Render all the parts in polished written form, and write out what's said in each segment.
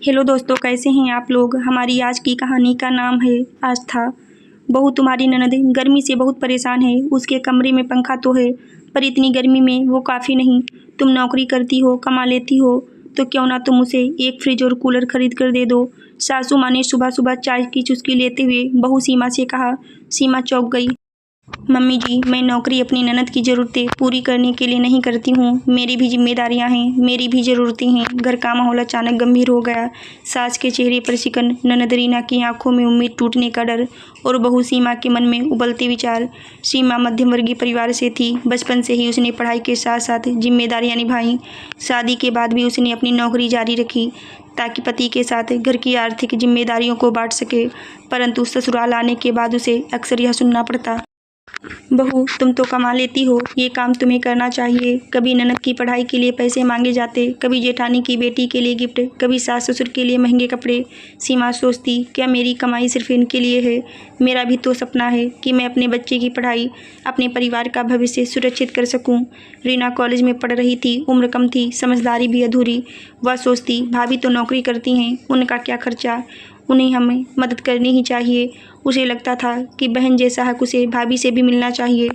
Hello दोस्तों, कैसे हैं आप लोग। हमारी आज की कहानी का नाम है आस्था। बहू तुम्हारी ननद गर्मी से बहुत परेशान है। उसके कमरे में पंखा तो है, पर इतनी गर्मी में वो काफ़ी नहीं। तुम नौकरी करती हो, कमा लेती हो, तो क्यों ना तुम उसे एक फ्रिज और कूलर खरीद कर दे दो। सासू माँ ने सुबह सुबह चाय की चुस्की लेते हुए बहू सीमा से कहा। सीमा चौंक गई। मम्मी जी, मैं नौकरी अपनी ननद की ज़रूरतें पूरी करने के लिए नहीं करती हूँ। मेरी भी जिम्मेदारियाँ हैं, मेरी भी ज़रूरतें हैं। घर का माहौल अचानक गंभीर हो गया। सास के चेहरे पर शिकन, ननद रीना की आंखों में उम्मीद टूटने का डर और बहू सीमा के मन में उबलते विचार। सीमा मध्यम वर्गीय परिवार से थी। बचपन से ही उसने पढ़ाई के साथ साथ जिम्मेदारियाँ निभाई। शादी के बाद भी उसने अपनी नौकरी जारी रखी ताकि पति के साथ घर की आर्थिक जिम्मेदारियों को बांट सके। परंतु ससुराल आने के बाद उसे अक्सर यह सुनना पड़ता। बहू, तुम तो कमा लेती हो, ये काम तुम्हें करना चाहिए। कभी ननद की पढ़ाई के लिए पैसे मांगे जाते, कभी जेठानी की बेटी के लिए गिफ्ट, कभी सास ससुर के लिए महंगे कपड़े। सीमा सोचती, क्या मेरी कमाई सिर्फ इनके लिए है। मेरा भी तो सपना है कि मैं अपने बच्चे की पढ़ाई, अपने परिवार का भविष्य सुरक्षित कर सकूं। रीना कॉलेज में पढ़ रही थी, उम्र कम थी, समझदारी भी अधूरी। वह सोचती, भाभी तो नौकरी करती हैं, उनका क्या खर्चा, उन्हें हमें मदद करनी ही चाहिए। उसे लगता था कि बहन जैसा हक उसे भाभी से भी मिलना चाहिए।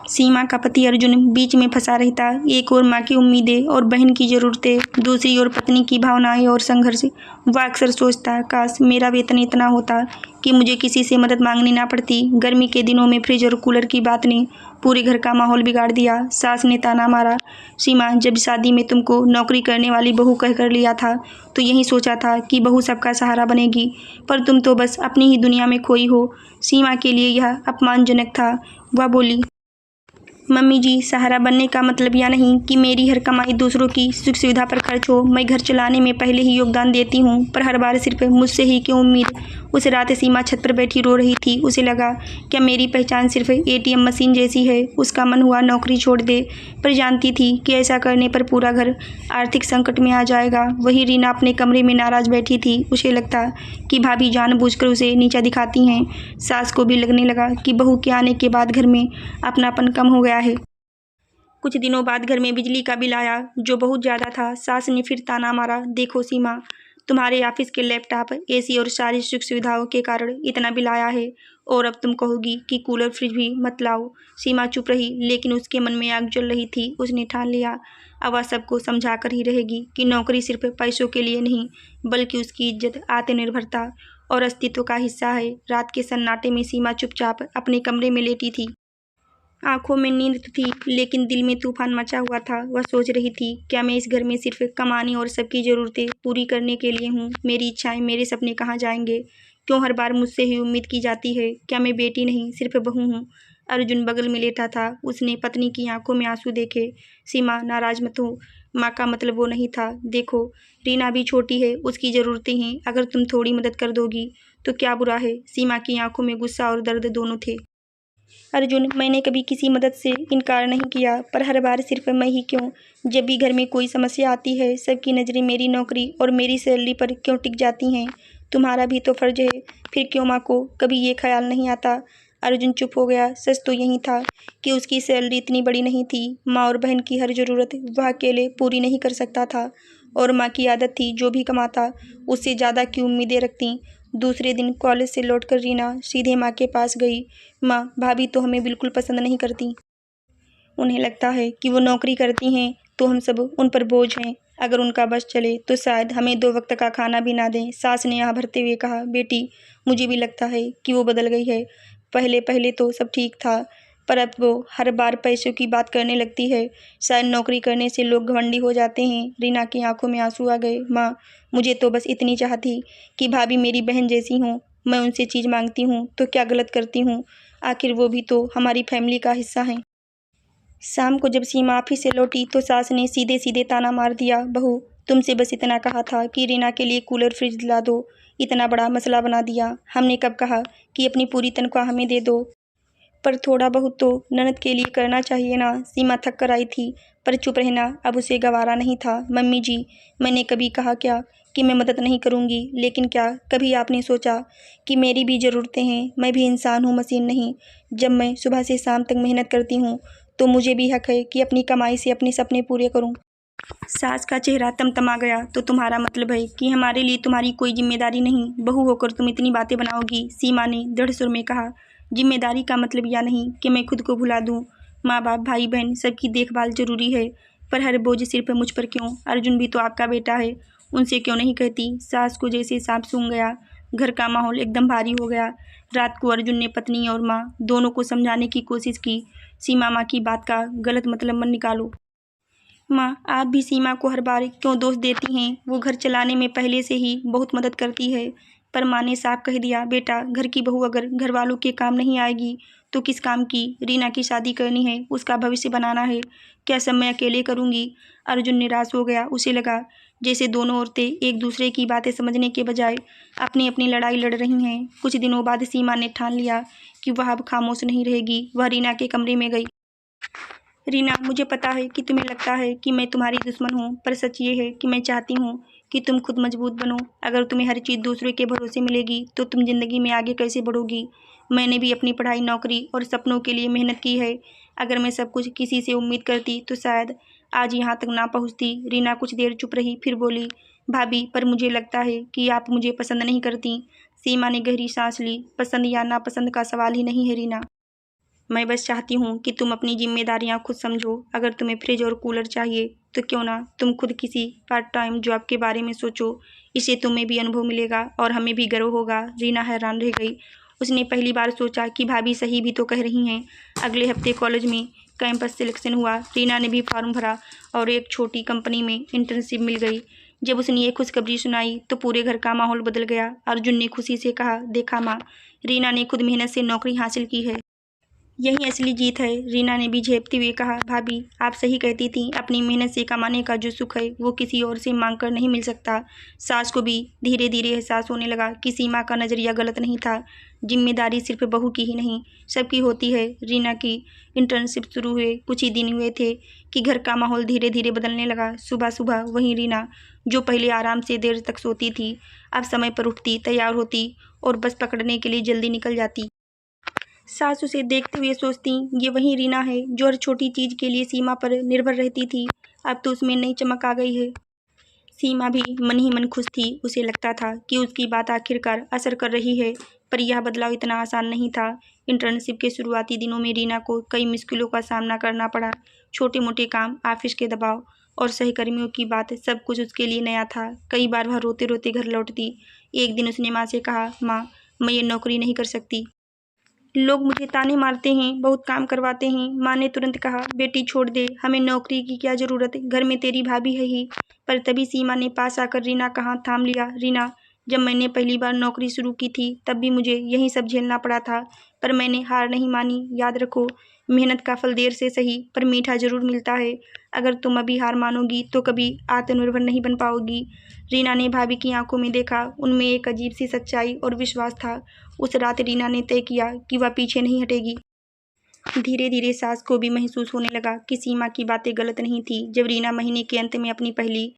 सीमा का पति अर्जुन बीच में फंसा रहता। एक ओर माँ की उम्मीदें और बहन की ज़रूरतें, दूसरी ओर पत्नी की भावनाएं और संघर्ष। वह अक्सर सोचता, काश मेरा वेतन इतना होता कि मुझे किसी से मदद मांगनी ना पड़ती। गर्मी के दिनों में फ्रिज और कूलर की बात ने पूरे घर का माहौल बिगाड़ दिया। सास ने ताना मारा। सीमा, जब शादी में तुमको नौकरी करने वाली बहू कह कर लिया था तो यही सोचा था कि बहू सबका सहारा बनेगी, पर तुम तो बस अपनी ही दुनिया में खोई हो। सीमा के लिए यह अपमानजनक था। वह बोली, मम्मी जी, सहारा बनने का मतलब यह नहीं कि मेरी हर कमाई दूसरों की सुख सुविधा पर खर्च हो। मैं घर चलाने में पहले ही योगदान देती हूँ, पर हर बार सिर्फ मुझसे ही क्यों उम्मीद। उस रात सीमा छत पर बैठी रो रही थी। उसे लगा, क्या मेरी पहचान सिर्फ एटीएम मशीन जैसी है। उसका मन हुआ नौकरी छोड़ दे, पर जानती थी कि ऐसा करने पर पूरा घर आर्थिक संकट में आ जाएगा। वही रीना अपने कमरे में नाराज बैठी थी। उसे लगता कि भाभी जानबूझकर उसे नीचा दिखाती हैं। सास को भी लगने लगा कि बहू के आने के बाद घर में अपनापन कम हो गया है। कुछ दिनों बाद घर में बिजली का बिल आया, जो बहुत ज़्यादा था। सास ने फिर ताना मारा, देखो सीमा, तुम्हारे ऑफिस के लैपटॉप, एसी और सारी सुख सुविधाओं के कारण इतना बिल आया है, और अब तुम कहोगी कि कूलर फ्रिज भी मत लाओ। सीमा चुप रही, लेकिन उसके मन में आग जल रही थी। उसने ठान लिया, अब वह सबको समझा कर ही रहेगी कि नौकरी सिर्फ पैसों के लिए नहीं, बल्कि उसकी इज्जत, आत्मनिर्भरता और अस्तित्व का हिस्सा है। रात के सन्नाटे में सीमा चुपचाप अपने कमरे में लेटी थी। आंखों में नींद तो थी, लेकिन दिल में तूफान मचा हुआ था। वह सोच रही थी, क्या मैं इस घर में सिर्फ कमाने और सबकी ज़रूरतें पूरी करने के लिए हूँ। मेरी इच्छाएं, मेरे सपने कहाँ जाएंगे। क्यों हर बार मुझसे ही उम्मीद की जाती है। क्या मैं बेटी नहीं, सिर्फ बहू हूँ। अर्जुन बगल में लेटा था। उसने पत्नी की आंखों में आंसू देखे। सीमा, नाराज मत हो, माँ का मतलब वो नहीं था। देखो, रीना भी छोटी है, उसकी ज़रूरतें हैं। अगर तुम थोड़ी मदद कर दोगी तो क्या बुरा है। सीमा की आंखों में गुस्सा और दर्द दोनों थे। अर्जुन, मैंने कभी किसी मदद से इनकार नहीं किया, पर हर बार सिर्फ मैं ही क्यों। जब भी घर में कोई समस्या आती है, सबकी नज़रें मेरी नौकरी और मेरी सैलरी पर क्यों टिक जाती हैं। तुम्हारा भी तो फर्ज है, फिर क्यों माँ को कभी ये ख्याल नहीं आता। अर्जुन चुप हो गया। सच तो यही था कि उसकी सैलरी इतनी बड़ी नहीं थी। माँ और बहन की हर ज़रूरत वह अकेले पूरी नहीं कर सकता था, और माँ की आदत थी, जो भी कमाता उससे ज़्यादा की उम्मीदें रखती। दूसरे दिन कॉलेज से लौटकर रीना सीधे माँ के पास गई। माँ, भाभी तो हमें बिल्कुल पसंद नहीं करती। उन्हें लगता है कि वो नौकरी करती हैं तो हम सब उन पर बोझ हैं। अगर उनका बस चले तो शायद हमें 2 वक्त का खाना भी ना दें। सास ने आह भरते हुए कहा, बेटी, मुझे भी लगता है कि वो बदल गई है। पहले पहले तो सब ठीक था, पर अब वो हर बार पैसों की बात करने लगती है। शायद नौकरी करने से लोग घमंडी हो जाते हैं। रीना की आंखों में आंसू आ गए। माँ, मुझे तो बस इतनी चाह थी कि भाभी मेरी बहन जैसी हों। मैं उनसे चीज़ मांगती हूँ तो क्या गलत करती हूँ। आखिर वो भी तो हमारी फैमिली का हिस्सा हैं। शाम को जब सीमा ऑफिस से लौटी तो सास ने सीधे सीधे ताना मार दिया, बहू, तुमसे बस इतना कहा था कि रीना के लिए कूलर फ्रिज दिला दो, इतना बड़ा मसला बना दिया। हमने कब कहा कि अपनी पूरी तनख्वाह हमें दे दो। पर थोड़ा बहुत तो ननद के लिए करना चाहिए ना। सीमा थक कर आई थी, पर चुप रहना अब उसे गवारा नहीं था। मम्मी जी, मैंने कभी कहा क्या कि मैं मदद नहीं करूंगी, लेकिन क्या कभी आपने सोचा कि मेरी भी ज़रूरतें हैं। मैं भी इंसान हूँ, मशीन नहीं। जब मैं सुबह से शाम तक मेहनत करती हूँ तो मुझे भी हक है कि अपनी कमाई से अपने सपने पूरे करूँ। सास का चेहरा तमतमा गया। तो तुम्हारा मतलब है कि हमारे लिए तुम्हारी कोई जिम्मेदारी नहीं, बहू होकर तुम इतनी बातें बनाओगी? सीमा ने दृढ़ सुर में कहा। जिम्मेदारी का मतलब यह नहीं कि मैं खुद को भुला दूं। माँ बाप, भाई बहन सबकी देखभाल जरूरी है, पर हर बोझ सिर्फ मुझ पर क्यों? अर्जुन भी तो आपका बेटा है, उनसे क्यों नहीं कहती? सास को जैसे सांप सूंघ गया। घर का माहौल एकदम भारी हो गया। रात को अर्जुन ने पत्नी और माँ दोनों को समझाने की कोशिश की। सीमा माँ की बात का गलत मतलब मत निकालो। माँ, आप भी सीमा को हर बार क्यों दोष देती हैं? वो घर चलाने में पहले से ही बहुत मदद करती है। पर माँ ने साफ कह दिया, बेटा घर की बहू अगर घर वालों के काम नहीं आएगी तो किस काम की? रीना की शादी करनी है, उसका भविष्य बनाना है, क्या सब मैं अकेले करूँगी? अर्जुन निराश हो गया। उसे लगा जैसे दोनों औरतें एक दूसरे की बातें समझने के बजाय अपनी अपनी लड़ाई लड़ रही हैं। कुछ दिनों बाद सीमा ने ठान लिया कि वह अब खामोश नहीं रहेगी। वह रीना के कमरे में गई। रीना, मुझे पता है कि तुम्हें लगता है कि मैं तुम्हारी दुश्मन हूँ, पर सच ये है कि मैं चाहती हूँ कि तुम खुद मजबूत बनो। अगर तुम्हें हर चीज़ दूसरे के भरोसे मिलेगी तो तुम जिंदगी में आगे कैसे बढ़ोगी? मैंने भी अपनी पढ़ाई, नौकरी और सपनों के लिए मेहनत की है। अगर मैं सब कुछ किसी से उम्मीद करती तो शायद आज यहाँ तक ना पहुँचती। रीना कुछ देर चुप रही, फिर बोली, भाभी, पर मुझे लगता है कि आप मुझे पसंद नहीं करती। सीमा ने गहरी सांस ली। पसंद या नापसंद का सवाल ही नहीं है रीना। मैं बस चाहती हूँ कि तुम अपनी जिम्मेदारियाँ खुद समझो। अगर तुम्हें फ्रिज और कूलर चाहिए तो क्यों ना तुम खुद किसी पार्ट टाइम जॉब के बारे में सोचो। इससे तुम्हें भी अनुभव मिलेगा और हमें भी गर्व होगा। रीना हैरान रह गई। उसने पहली बार सोचा कि भाभी सही भी तो कह रही हैं। अगले हफ्ते कॉलेज में कैंपस सिलेक्शन हुआ। रीना ने भी फॉर्म भरा और एक छोटी कंपनी में इंटर्नशिप मिल गई। जब उसने ये खुशखबरी सुनाई तो पूरे घर का माहौल बदल गया। अर्जुन ने खुशी से कहा, देखा माँ, रीना ने खुद मेहनत से नौकरी हासिल की है। यही असली जीत है। रीना ने भी झेपते हुए कहा, भाभी आप सही कहती थी, अपनी मेहनत से कमाने का जो सुख है वो किसी और से मांग कर नहीं मिल सकता। सास को भी धीरे धीरे एहसास होने लगा कि सीमा का नज़रिया गलत नहीं था। जिम्मेदारी सिर्फ बहू की ही नहीं, सबकी होती है। रीना की इंटर्नशिप शुरू हुए कुछ ही दिन हुए थे कि घर का माहौल धीरे धीरे बदलने लगा। सुबह सुबह वहीं रीना, जो पहले आराम से देर तक सोती थी, अब समय पर उठती, तैयार होती और बस पकड़ने के लिए जल्दी निकल जाती। सास उसे देखते हुए सोचती, ये वही रीना है जो हर छोटी चीज के लिए सीमा पर निर्भर रहती थी। अब तो उसमें नई चमक आ गई है। सीमा भी मन ही मन खुश थी। उसे लगता था कि उसकी बात आखिरकार असर कर रही है, पर यह बदलाव इतना आसान नहीं था। इंटर्नशिप के शुरुआती दिनों में रीना को कई मुश्किलों का सामना करना पड़ा। छोटे मोटे काम, ऑफिस के दबाव और सहकर्मियों की बात, सब कुछ उसके लिए नया था। कई बार वह रोते रोते घर लौटती। एक दिन उसने माँ से कहा, माँ, मैं ये नौकरी नहीं कर सकती, लोग मुझे ताने मारते हैं, बहुत काम करवाते हैं। माँ ने तुरंत कहा, बेटी छोड़ दे, हमें नौकरी की क्या ज़रूरत है, घर में तेरी भाभी है ही। पर तभी सीमा ने पास आकर रीना का हाथ थाम लिया। रीना, जब मैंने पहली बार नौकरी शुरू की थी तब भी मुझे यही सब झेलना पड़ा था, पर मैंने हार नहीं मानी। याद रखो, मेहनत का फल देर से सही पर मीठा जरूर मिलता है। अगर तुम अभी हार मानोगी तो कभी आत्मनिर्भर नहीं बन पाओगी। रीना ने भाभी की आंखों में देखा, उनमें एक अजीब सी सच्चाई और विश्वास था। उस रात रीना ने तय किया कि वह पीछे नहीं हटेगी। धीरे धीरे सास को भी महसूस होने लगा कि सीमा की बातें गलत नहीं थी। जब रीना महीने के अंत में अपनी पहली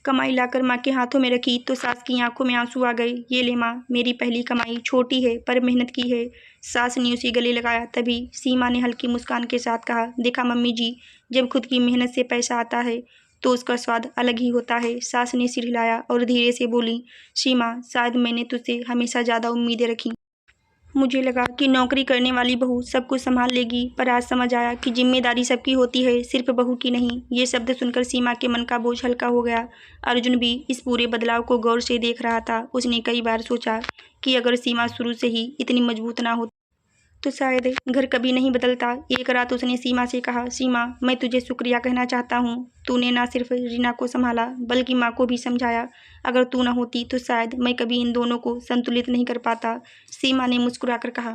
कमाई लाकर माँ के हाथों में रखी तो सास की आंखों में आंसू आ गए। ये ले माँ, मेरी पहली कमाई, छोटी है पर मेहनत की है। सास ने उसे गले लगाया। तभी सीमा ने हल्की मुस्कान के साथ कहा, देखा मम्मी जी, जब खुद की मेहनत से पैसा आता है तो उसका स्वाद अलग ही होता है। सास ने सिर हिलाया और धीरे से बोली, सीमा, शायद मैंने तुझसे हमेशा ज़्यादा उम्मीदें रखी। मुझे लगा कि नौकरी करने वाली बहू सब कुछ संभाल लेगी, पर आज समझ आया कि जिम्मेदारी सबकी होती है, सिर्फ बहू की नहीं। ये शब्द सुनकर सीमा के मन का बोझ हल्का हो गया। अर्जुन भी इस पूरे बदलाव को गौर से देख रहा था। उसने कई बार सोचा कि अगर सीमा शुरू से ही इतनी मजबूत ना हो तो शायद घर कभी नहीं बदलता। एक रात उसने सीमा से कहा, सीमा, मैं तुझे शुक्रिया कहना चाहता हूँ। तूने ना सिर्फ रीना को संभाला बल्कि माँ को भी समझाया। अगर तू ना होती तो शायद मैं कभी इन दोनों को संतुलित नहीं कर पाता। सीमा ने मुस्कुराकर कहा,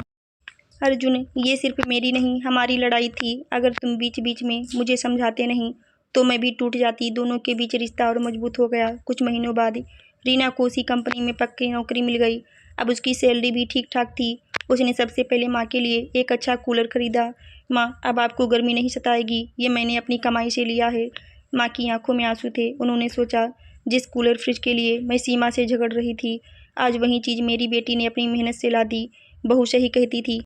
अर्जुन, ये सिर्फ मेरी नहीं हमारी लड़ाई थी। अगर तुम बीच बीच में मुझे समझाते नहीं तो मैं भी टूट जाती। दोनों के बीच रिश्ता और मजबूत हो गया। कुछ महीनों बाद रीना को उसी कंपनी में पक्की नौकरी मिल गई। अब उसकी सैलरी भी ठीक ठाक थी। उसने सबसे पहले माँ के लिए एक अच्छा कूलर खरीदा। माँ, अब आपको गर्मी नहीं सताएगी, ये मैंने अपनी कमाई से लिया है। माँ की आंखों में आंसू थे। उन्होंने सोचा, जिस कूलर फ्रिज के लिए मैं सीमा से झगड़ रही थी, आज वही चीज़ मेरी बेटी ने अपनी मेहनत से ला दी। बहू सही कहती थी,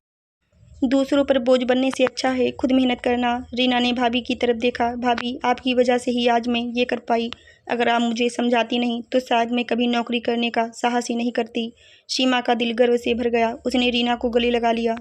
दूसरों पर बोझ बनने से अच्छा है खुद मेहनत करना। रीना ने भाभी की तरफ देखा। भाभी, आपकी वजह से ही आज मैं ये कर पाई। अगर आप मुझे समझाती नहीं तो शायद मैं कभी नौकरी करने का साहस ही नहीं करती। सीमा का दिल गर्व से भर गया। उसने रीना को गले लगा लिया।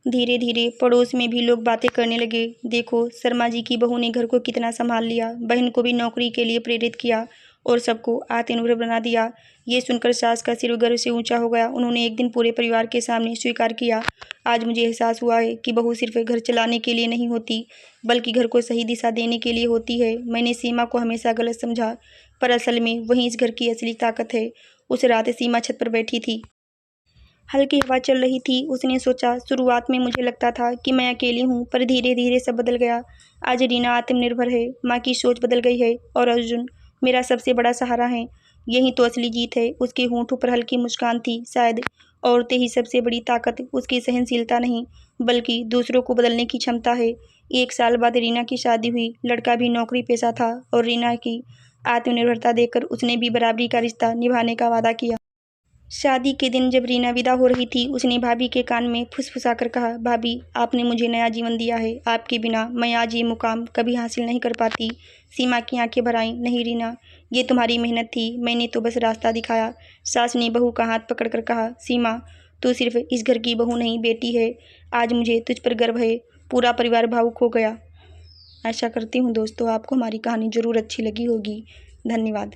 धीरे धीरे पड़ोस में भी लोग बातें करने लगे। देखो, शर्मा जी की बहू ने घर को कितना संभाल लिया, बहन को भी नौकरी के लिए प्रेरित किया और सबको आत्मनिर्भर बना दिया। ये सुनकर सास का सिर गर्व से ऊंचा हो गया। उन्होंने एक दिन पूरे परिवार के सामने स्वीकार किया, आज मुझे एहसास हुआ है कि बहू सिर्फ घर चलाने के लिए नहीं होती, बल्कि घर को सही दिशा देने के लिए होती है। मैंने सीमा को हमेशा गलत समझा, पर असल में वही इस घर की असली ताकत है। उस रात सीमा छत पर बैठी थी। हल्की हवा चल रही थी। उसने सोचा, शुरुआत में मुझे लगता था कि मैं अकेली हूँ, पर धीरे धीरे सब बदल गया। आज रीना आत्मनिर्भर है, माँ की सोच बदल गई है और अर्जुन मेरा सबसे बड़ा सहारा है। यही तो असली जीत है। उसके होंठों पर हल्की मुस्कान थी। शायद औरतें ही सबसे बड़ी ताकत उसकी सहनशीलता नहीं, बल्कि दूसरों को बदलने की क्षमता है। 1 साल बाद रीना की शादी हुई। लड़का भी नौकरी पेशा था और रीना की आत्मनिर्भरता देखकर उसने भी बराबरी का रिश्ता निभाने का वादा किया। शादी के दिन जब रीना विदा हो रही थी, उसने भाभी के कान में फुसफुसाकर कहा, भाभी, आपने मुझे नया जीवन दिया है। आपके बिना मैं आज ये मुकाम कभी हासिल नहीं कर पाती। सीमा की आंखें भर आईं। नहीं रीना, ये तुम्हारी मेहनत थी, मैंने तो बस रास्ता दिखाया। सास ने बहू का हाथ पकड़कर कहा, सीमा, तू सिर्फ इस घर की बहू नहीं, बेटी है। आज मुझे तुझ पर गर्व है। पूरा परिवार भावुक हो गया। आशा करती हूँ दोस्तों आपको हमारी कहानी ज़रूर अच्छी लगी होगी। धन्यवाद।